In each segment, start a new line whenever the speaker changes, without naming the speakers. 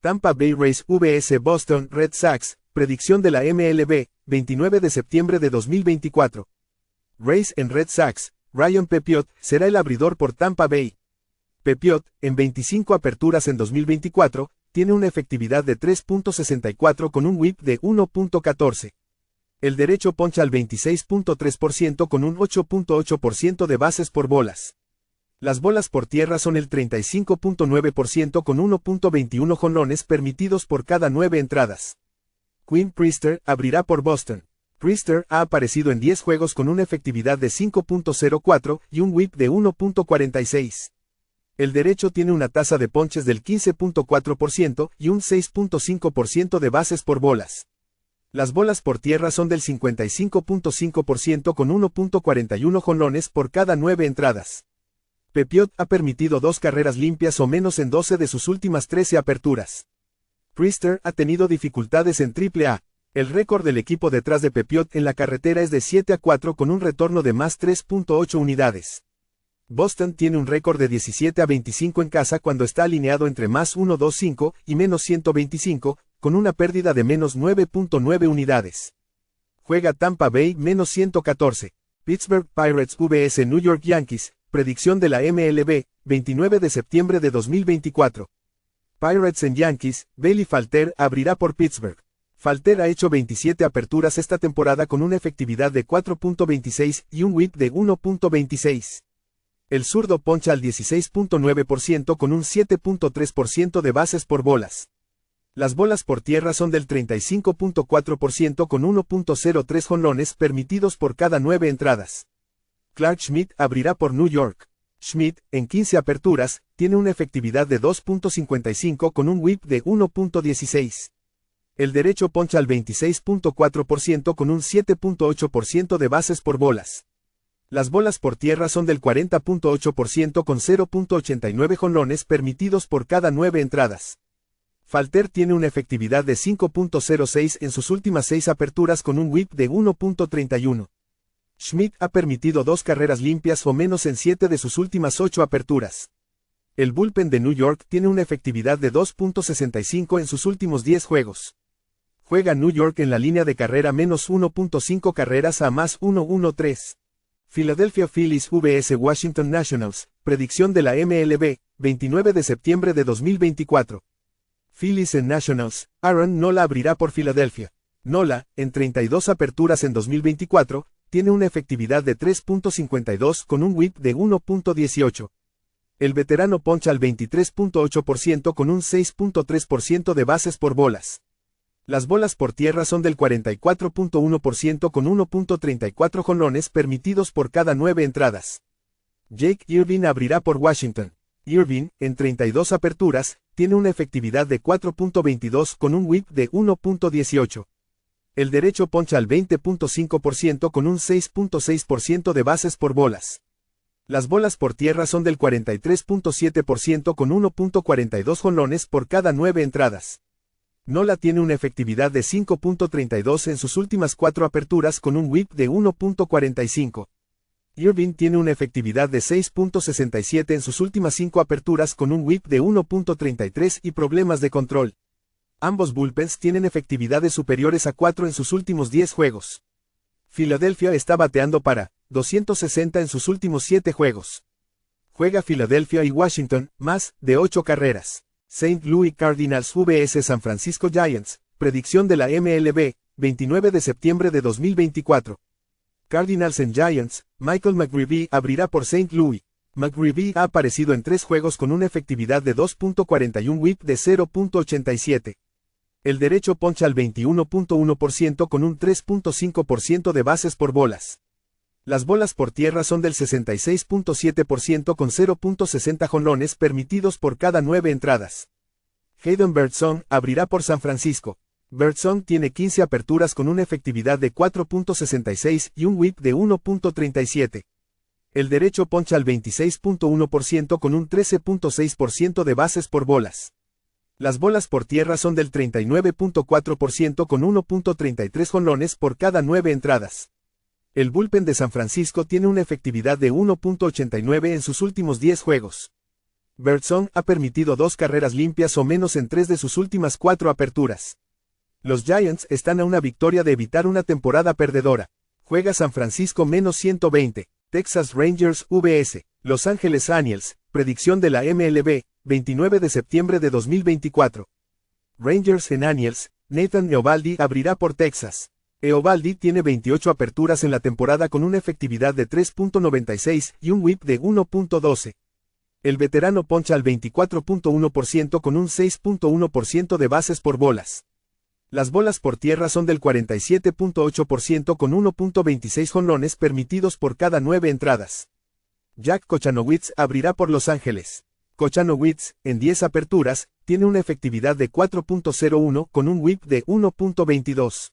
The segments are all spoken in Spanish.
Tampa Bay Rays vs Boston Red Sox, predicción de la MLB, 29 de septiembre de 2024. Rays en Red Sox, Ryan Pepiot será el abridor por Tampa Bay. Pepiot, en 25 aperturas en 2024, tiene una efectividad de 3.64 con un whip de 1.14. El derecho poncha al 26.3% con un 8.8% de bases por bolas. Las bolas por tierra son el 35.9% con 1.21 jonrones permitidos por cada 9 entradas. Quinn Priester abrirá por Boston. Priester ha aparecido en 10 juegos con una efectividad de 5.04 y un whip de 1.46. El derecho tiene una tasa de ponches del 15.4% y un 6.5% de bases por bolas. Las bolas por tierra son del 55.5% con 1.41 jonrones por cada 9 entradas. Pepiot ha permitido 2 carreras limpias o menos en 12 de sus últimas 13 aperturas. Priester ha tenido dificultades en AAA. El récord del equipo detrás de Pepiot en la carretera es de 7-4 con un retorno de más 3.8 unidades. Boston tiene un récord de 17-25 en casa cuando está alineado entre más 1.25 y menos 125, con una pérdida de menos 9.9 unidades. Juega Tampa Bay menos 114. Pittsburgh Pirates vs New York Yankees, predicción de la MLB, 29 de septiembre de 2024. Pirates en Yankees, Bailey Falter abrirá por Pittsburgh. Falter ha hecho 27 aperturas esta temporada con una efectividad de 4.26 y un whip de 1.26. El zurdo poncha al 16.9% con un 7.3% de bases por bolas. Las bolas por tierra son del 35.4% con 1.03 jonrones permitidos por cada 9 entradas. Clark Schmidt abrirá por New York. Schmidt, en 15 aperturas, tiene una efectividad de 2.55 con un whip de 1.16. El derecho poncha al 26.4% con un 7.8% de bases por bolas. Las bolas por tierra son del 40.8% con 0.89 jonrones permitidos por cada 9 entradas. Falter tiene una efectividad de 5.06 en sus últimas 6 aperturas con un whip de 1.31. Schmidt ha permitido 2 carreras limpias o menos en 7 de sus últimas 8 aperturas. El bullpen de New York tiene una efectividad de 2.65 en sus últimos 10 juegos. Juega New York en la línea de carrera menos 1.5 carreras a más 1.13. Philadelphia Phillies vs Washington Nationals, predicción de la MLB, 29 de septiembre de 2024. Phillies en Nationals, Aaron Nola abrirá por Filadelfia. Nola, en 32 aperturas en 2024, tiene una efectividad de 3.52 con un whip de 1.18. El veterano poncha al 23.8% con un 6.3% de bases por bolas. Las bolas por tierra son del 44.1% con 1.34 jonrones permitidos por cada 9 entradas. Jake Irvin abrirá por Washington. Irvin, en 32 aperturas, tiene una efectividad de 4.22 con un whip de 1.18. El derecho poncha al 20.5% con un 6.6% de bases por bolas. Las bolas por tierra son del 43.7% con 1.42 jonrones por cada 9 entradas. Nola tiene una efectividad de 5.32 en sus últimas 4 aperturas con un whip de 1.45. Irvin tiene una efectividad de 6.67 en sus últimas 5 aperturas con un whip de 1.33 y problemas de control. Ambos bullpens tienen efectividades superiores a 4 en sus últimos 10 juegos. Filadelfia está bateando para 260 en sus últimos 7 juegos. Juega Filadelfia y Washington, más de 8 carreras. St. Louis Cardinals vs San Francisco Giants, predicción de la MLB, 29 de septiembre de 2024. Cardinals en Giants, Michael McGreevy abrirá por St. Louis. McGreevy ha aparecido en 3 juegos con una efectividad de 2.41 whip de 0.87. El derecho poncha al 21.1% con un 3.5% de bases por bolas. Las bolas por tierra son del 66.7% con 0.60 jonrones permitidos por cada 9 entradas. Hayden Birdsong abrirá por San Francisco. Birdsong tiene 15 aperturas con una efectividad de 4.66 y un whip de 1.37. El derecho poncha al 26.1% con un 13.6% de bases por bolas. Las bolas por tierra son del 39.4% con 1.33 jonrones por cada 9 entradas. El bullpen de San Francisco tiene una efectividad de 1.89 en sus últimos 10 juegos. Birdsong ha permitido 2 carreras limpias o menos en 3 de sus últimas 4 aperturas. Los Giants están a una victoria de evitar una temporada perdedora. Juega San Francisco -120, Texas Rangers vs. Los Angeles Angels, predicción de la MLB, 29 de septiembre de 2024. Rangers en Angels, Nathan Eovaldi abrirá por Texas. Eovaldi tiene 28 aperturas en la temporada con una efectividad de 3.96 y un whip de 1.12. El veterano poncha al 24.1% con un 6.1% de bases por bolas. Las bolas por tierra son del 47.8% con 1.26 jonrones permitidos por cada 9 entradas. Jack Kochanowicz abrirá por Los Ángeles. Kochanowicz, en 10 aperturas, tiene una efectividad de 4.01 con un whip de 1.22.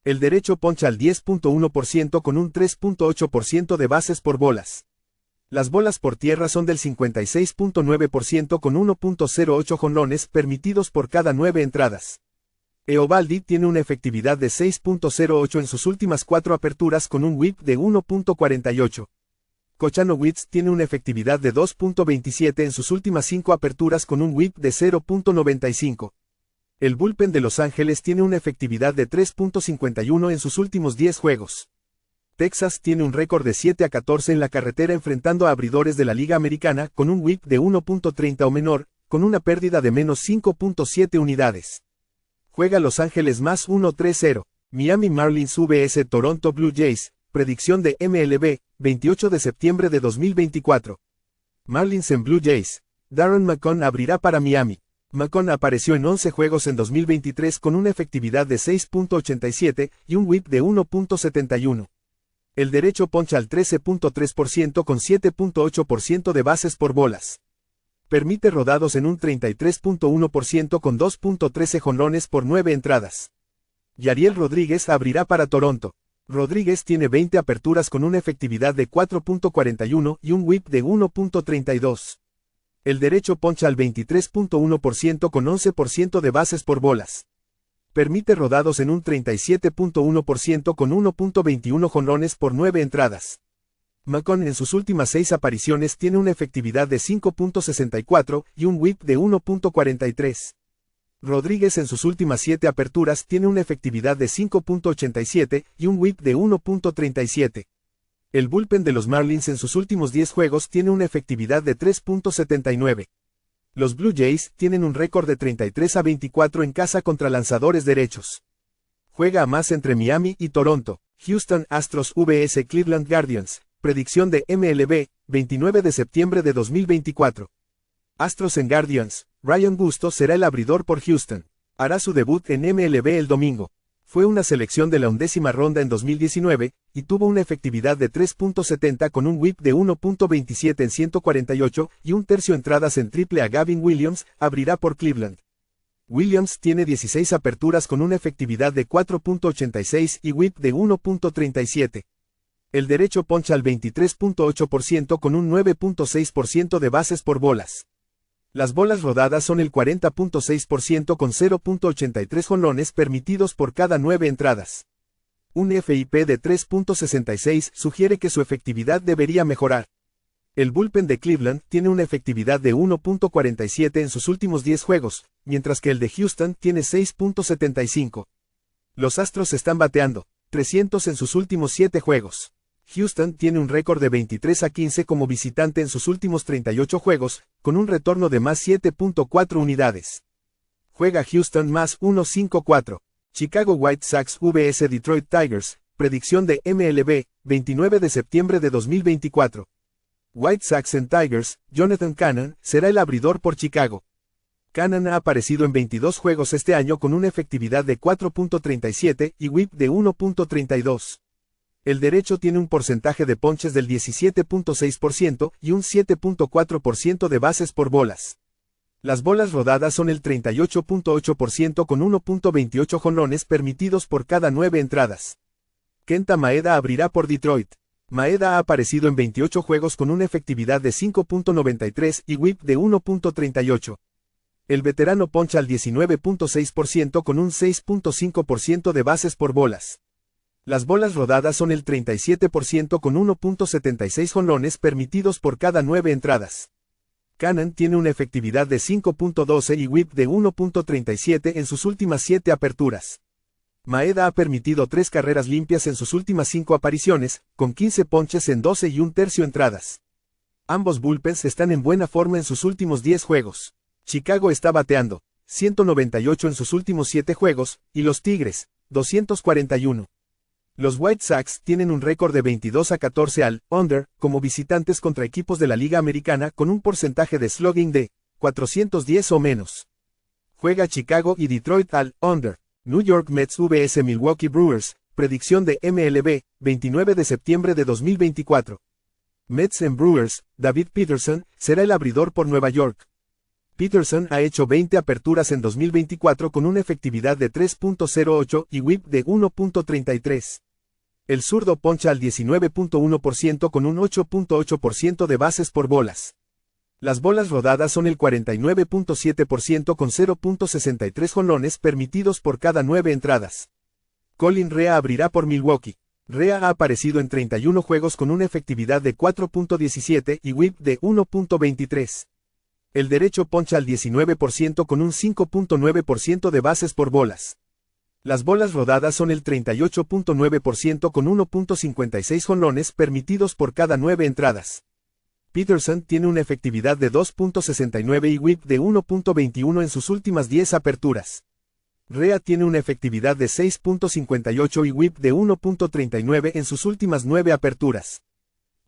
El derecho poncha al 10.1% con un 3.8% de bases por bolas. Las bolas por tierra son del 56.9% con 1.08 jonrones permitidos por cada 9 entradas. Eovaldi tiene una efectividad de 6.08 en sus últimas 4 aperturas con un whip de 1.48. Kochanowicz tiene una efectividad de 2.27 en sus últimas 5 aperturas con un whip de 0.95. El bullpen de Los Ángeles tiene una efectividad de 3.51 en sus últimos 10 juegos. Texas tiene un récord de 7-14 en la carretera enfrentando a abridores de la Liga Americana con un whip de 1.30 o menor, con una pérdida de menos 5.7 unidades. Juega Los Ángeles +1-3-0. Miami Marlins vs Toronto Blue Jays, predicción de MLB, 28 de septiembre de 2024. Marlins en Blue Jays. Darren McCone abrirá para Miami. McCone apareció en 11 juegos en 2023 con una efectividad de 6.87 y un whip de 1.71. El derecho poncha al 13.3% con 7.8% de bases por bolas. Permite rodados en un 33.1% con 2.13 jonrones por 9 entradas. Yariel Rodríguez abrirá para Toronto. Rodríguez tiene 20 aperturas con una efectividad de 4.41 y un whip de 1.32. El derecho poncha al 23.1% con 11% de bases por bolas. Permite rodados en un 37.1% con 1.21 jonrones por 9 entradas. McCone en sus últimas 6 apariciones tiene una efectividad de 5.64 y un whip de 1.43. Rodríguez en sus últimas 7 aperturas tiene una efectividad de 5.87 y un whip de 1.37. El bullpen de los Marlins en sus últimos 10 juegos tiene una efectividad de 3.79. Los Blue Jays tienen un récord de 33-24 en casa contra lanzadores derechos. Juega a más entre Miami y Toronto. Houston Astros vs Cleveland Guardians, predicción de MLB, 29 de septiembre de 2024. Astros en Guardians. Ryan Busto será el abridor por Houston. Hará su debut en MLB el domingo. Fue una selección de la 11ª ronda en 2019, y tuvo una efectividad de 3.70 con un whip de 1.27 en 148 y un tercio entradas en triple. A Gavin Williams abrirá por Cleveland. Williams tiene 16 aperturas con una efectividad de 4.86 y whip de 1.37. El derecho poncha al 23.8% con un 9.6% de bases por bolas. Las bolas rodadas son el 40.6% con 0.83 jonrones permitidos por cada 9 entradas. Un FIP de 3.66 sugiere que su efectividad debería mejorar. El bullpen de Cleveland tiene una efectividad de 1.47 en sus últimos 10 juegos, mientras que el de Houston tiene 6.75. Los Astros están bateando 300 en sus últimos 7 juegos. Houston tiene un récord de 23-15 como visitante en sus últimos 38 juegos, con un retorno de más 7.4 unidades. Juega Houston +154. Chicago White Sox vs Detroit Tigers, predicción de MLB, 29 de septiembre de 2024. White Sox en Tigers. Jonathan Cannon será el abridor por Chicago. Cannon ha aparecido en 22 juegos este año con una efectividad de 4.37 y whip de 1.32. El derecho tiene un porcentaje de ponches del 17.6% y un 7.4% de bases por bolas. Las bolas rodadas son el 38.8% con 1.28 jonrones permitidos por cada 9 entradas. Kenta Maeda abrirá por Detroit. Maeda ha aparecido en 28 juegos con una efectividad de 5.93 y whip de 1.38. El veterano poncha al 19.6% con un 6.5% de bases por bolas. Las bolas rodadas son el 37% con 1.76 jonrones permitidos por cada 9 entradas. Canaan tiene una efectividad de 5.12 y whip de 1.37 en sus últimas 7 aperturas. Maeda ha permitido 3 carreras limpias en sus últimas 5 apariciones, con 15 ponches en 12 y un tercio entradas. Ambos bullpens están en buena forma en sus últimos 10 juegos. Chicago está bateando 198 en sus últimos 7 juegos, y los Tigres, 241. Los White Sox tienen un récord de 22-14 al under como visitantes contra equipos de la Liga Americana con un porcentaje de slugging de 410 o menos. Juega Chicago y Detroit al under. New York Mets vs Milwaukee Brewers, predicción de MLB, 29 de septiembre de 2024. Mets en Brewers, David Peterson, será el abridor por Nueva York. Peterson ha hecho 20 aperturas en 2024 con una efectividad de 3.08 y whip de 1.33. El zurdo poncha al 19.1% con un 8.8% de bases por bolas. Las bolas rodadas son el 49.7% con 0.63 jonrones permitidos por cada 9 entradas. Colin Rea abrirá por Milwaukee. Rea ha aparecido en 31 juegos con una efectividad de 4.17 y whip de 1.23. El derecho poncha al 19% con un 5.9% de bases por bolas. Las bolas rodadas son el 38.9% con 1.56 jonrones permitidos por cada 9 entradas. Peterson tiene una efectividad de 2.69 y whip de 1.21 en sus últimas 10 aperturas. Rea tiene una efectividad de 6.58 y whip de 1.39 en sus últimas 9 aperturas.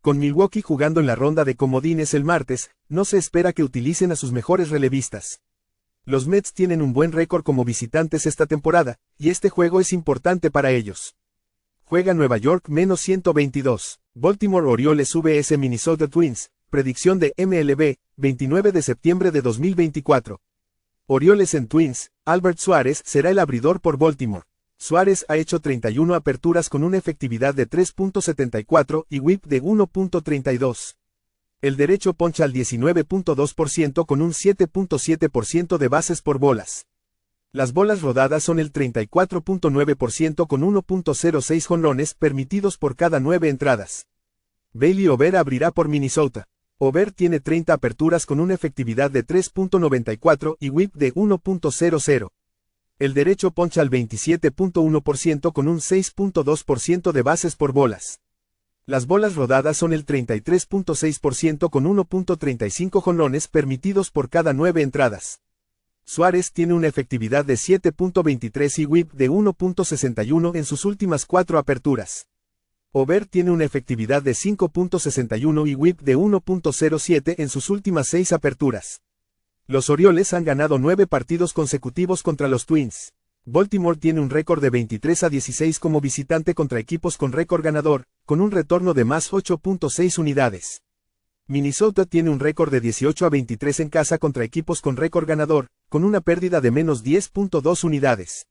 Con Milwaukee jugando en la ronda de comodines el martes, no se espera que utilicen a sus mejores relevistas. Los Mets tienen un buen récord como visitantes esta temporada, y este juego es importante para ellos. Juega Nueva York -122. Baltimore Orioles vs Minnesota Twins, predicción de MLB, 29 de septiembre de 2024. Orioles en Twins, Albert Suárez será el abridor por Baltimore. Suárez ha hecho 31 aperturas con una efectividad de 3.74 y whip de 1.32. El derecho poncha al 19.2% con un 7.7% de bases por bolas. Las bolas rodadas son el 34.9% con 1.06 jonrones permitidos por cada 9 entradas. Bailey Ober abrirá por Minnesota. Ober tiene 30 aperturas con una efectividad de 3.94 y whip de 1.00. El derecho poncha al 27.1% con un 6.2% de bases por bolas. Las bolas rodadas son el 33.6% con 1.35 jonrones permitidos por cada 9 entradas. Suárez tiene una efectividad de 7.23 y whip de 1.61 en sus últimas 4 aperturas. Ober tiene una efectividad de 5.61 y whip de 1.07 en sus últimas 6 aperturas. Los Orioles han ganado 9 partidos consecutivos contra los Twins. Baltimore tiene un récord de 23-16 como visitante contra equipos con récord ganador, con un retorno de más 8.6 unidades. Minnesota tiene un récord de 18-23 en casa contra equipos con récord ganador, con una pérdida de menos 10.2 unidades.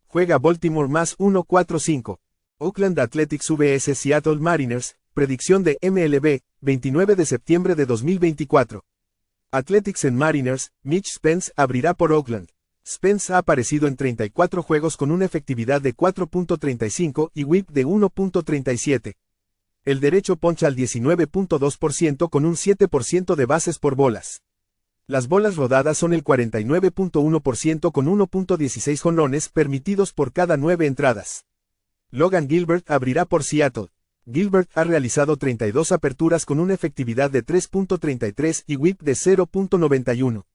Juega Baltimore +145. Oakland Athletics vs Seattle Mariners, predicción de MLB, 29 de septiembre de 2024. Athletics en Mariners, Mitch Spence abrirá por Oakland. Spence ha aparecido en 34 juegos con una efectividad de 4.35 y whip de 1.37. El derecho poncha al 19.2% con un 7% de bases por bolas. Las bolas rodadas son el 49.1% con 1.16 jonrones permitidos por cada 9 entradas. Logan Gilbert abrirá por Seattle. Gilbert ha realizado 32 aperturas con una efectividad de 3.33 y whip de 0.91.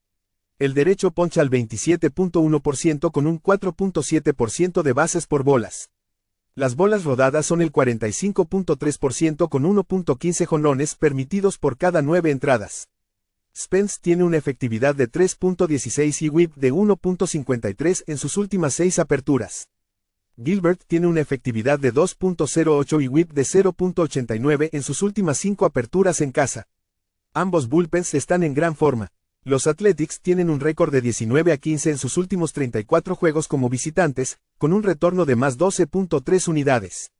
El derecho poncha al 27.1% con un 4.7% de bases por bolas. Las bolas rodadas son el 45.3% con 1.15 jonrones permitidos por cada 9 entradas. Spence tiene una efectividad de 3.16 y whip de 1.53 en sus últimas 6 aperturas. Gilbert tiene una efectividad de 2.08 y whip de 0.89 en sus últimas 5 aperturas en casa. Ambos bullpens están en gran forma. Los Athletics tienen un récord de 19-15 en sus últimos 34 juegos como visitantes, con un retorno de más 12.3 unidades.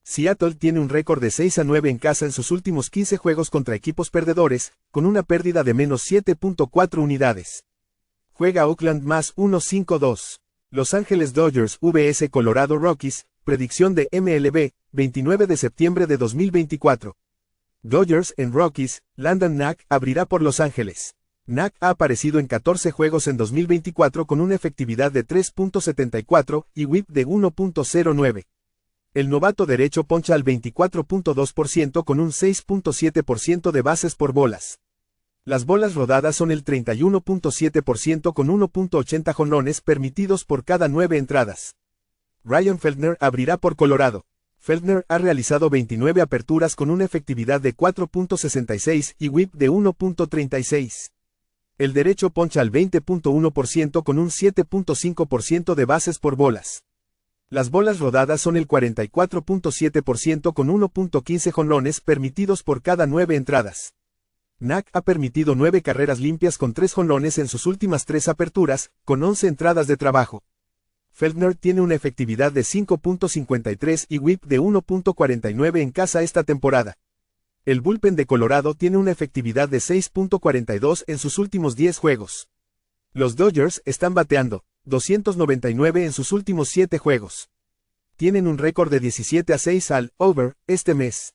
Seattle tiene un récord de 6-9 en casa en sus últimos 15 juegos contra equipos perdedores, con una pérdida de menos 7.4 unidades. Juega Oakland +152. Los Ángeles Dodgers vs Colorado Rockies, predicción de MLB, 29 de septiembre de 2024. Dodgers en Rockies, Landon Knack abrirá por Los Ángeles. Knack ha aparecido en 14 juegos en 2024 con una efectividad de 3.74 y whip de 1.09. El novato derecho poncha al 24.2% con un 6.7% de bases por bolas. Las bolas rodadas son el 31.7% con 1.80 jonrones permitidos por cada 9 entradas. Ryan Feltner abrirá por Colorado. Feltner ha realizado 29 aperturas con una efectividad de 4.66 y whip de 1.36. El derecho poncha al 20.1% con un 7.5% de bases por bolas. Las bolas rodadas son el 44.7% con 1.15 jonrones permitidos por cada 9 entradas. Knack ha permitido 9 carreras limpias con 3 jonrones en sus últimas 3 aperturas, con 11 entradas de trabajo. Feltner tiene una efectividad de 5.53 y whip de 1.49 en casa esta temporada. El bullpen de Colorado tiene una efectividad de 6.42 en sus últimos 10 juegos. Los Dodgers están bateando 299 en sus últimos 7 juegos. Tienen un récord de 17-6 al over este mes.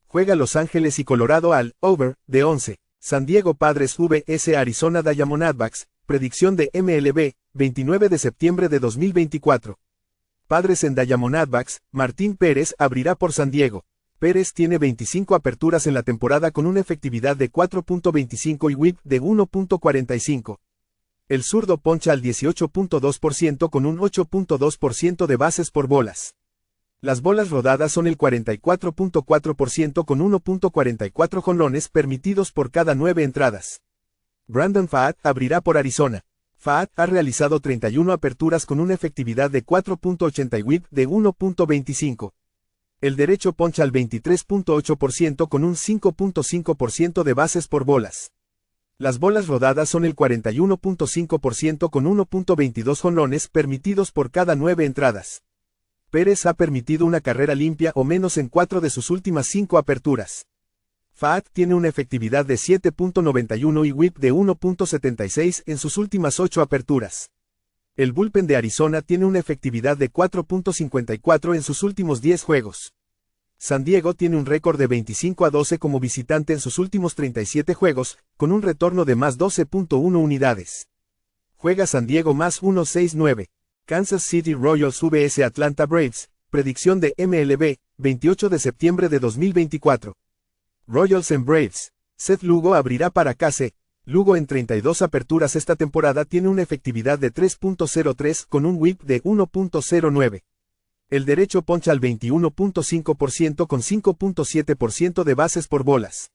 Juega Los Ángeles y Colorado al over de 11. San Diego Padres vs Arizona Diamondbacks, predicción de MLB, 29 de septiembre de 2024. Padres en Diamondbacks, Martín Pérez abrirá por San Diego. Pérez tiene 25 aperturas en la temporada con una efectividad de 4.25 y whip de 1.45. El zurdo poncha al 18.2% con un 8.2% de bases por bolas. Las bolas rodadas son el 44.4% con 1.44 jonrones permitidos por cada 9 entradas. Brandon Pfaadt abrirá por Arizona. Pfaadt ha realizado 31 aperturas con una efectividad de 4.80 y whip de 1.25. El derecho poncha al 23.8% con un 5.5% de bases por bolas. Las bolas rodadas son el 41.5% con 1.22 jonrones permitidos por cada 9 entradas. Pérez ha permitido una carrera limpia o menos en 4 de sus últimas 5 aperturas. Pfaadt tiene una efectividad de 7.91 y whip de 1.76 en sus últimas 8 aperturas. El bullpen de Arizona tiene una efectividad de 4.54 en sus últimos 10 juegos. San Diego tiene un récord de 25-12 como visitante en sus últimos 37 juegos, con un retorno de más 12.1 unidades. Juega San Diego más 1.69. Kansas City Royals vs Atlanta Braves, predicción de MLB, 28 de septiembre de 2024. Royals en Braves. Seth Lugo abrirá para KC. Lugo en 32 aperturas esta temporada tiene una efectividad de 3.03 con un whip de 1.09. El derecho poncha al 21.5% con 5.7% de bases por bolas.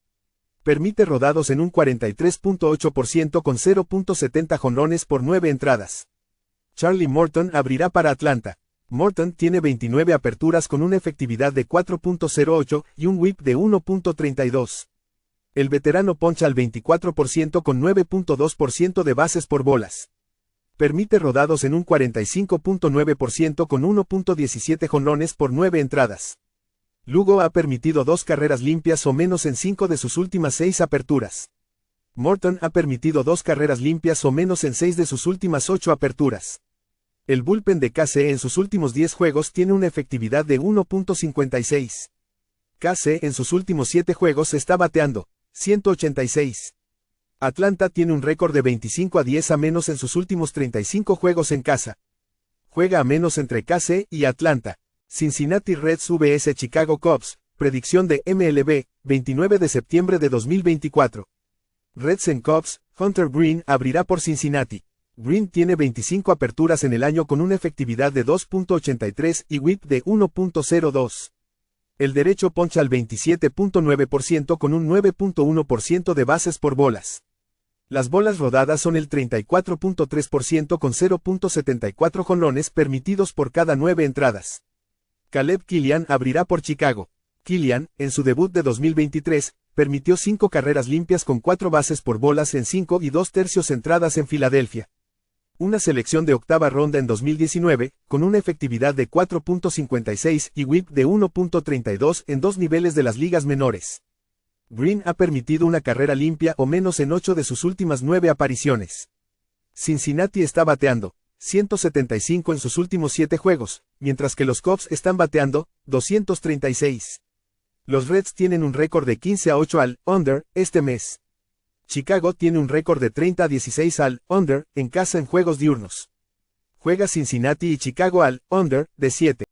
Permite rodados en un 43.8% con 0.70 jonrones por 9 entradas. Charlie Morton abrirá para Atlanta. Morton tiene 29 aperturas con una efectividad de 4.08 y un whip de 1.32. El veterano poncha al 24% con 9.2% de bases por bolas. Permite rodados en un 45.9% con 1.17 jonrones por 9 entradas. Lugo ha permitido 2 carreras limpias o menos en 5 de sus últimas 6 aperturas. Morton ha permitido 2 carreras limpias o menos en 6 de sus últimas 8 aperturas. El bullpen de KC en sus últimos 10 juegos tiene una efectividad de 1.56. KC en sus últimos 7 juegos está bateando 186. Atlanta tiene un récord de 25-10 a menos en sus últimos 35 juegos en casa. Juega a menos entre KC y Atlanta. Cincinnati Reds vs Chicago Cubs, predicción de MLB, 29 de septiembre de 2024. Reds en Cubs, Hunter Green abrirá por Cincinnati. Green tiene 25 aperturas en el año con una efectividad de 2.83 y whip de 1.02. El derecho poncha al 27.9% con un 9.1% de bases por bolas. Las bolas rodadas son el 34.3% con 0.74 jonrones permitidos por cada 9 entradas. Caleb Killian abrirá por Chicago. Killian, en su debut de 2023, permitió 5 carreras limpias con 4 bases por bolas en 5 y 2/3 entradas en Filadelfia. Una selección de octava ronda en 2019, con una efectividad de 4.56 y whip de 1.32 en 2 niveles de las ligas menores. Green ha permitido una carrera limpia o menos en 8 de sus últimas 9 apariciones. Cincinnati está bateando 175 en sus últimos 7 juegos, mientras que los Cubs están bateando 236. Los Reds tienen un récord de 15-8 al under este mes. Chicago tiene un récord de 30-16 al under en casa en juegos diurnos. Juega Cincinnati y Chicago al under de 7.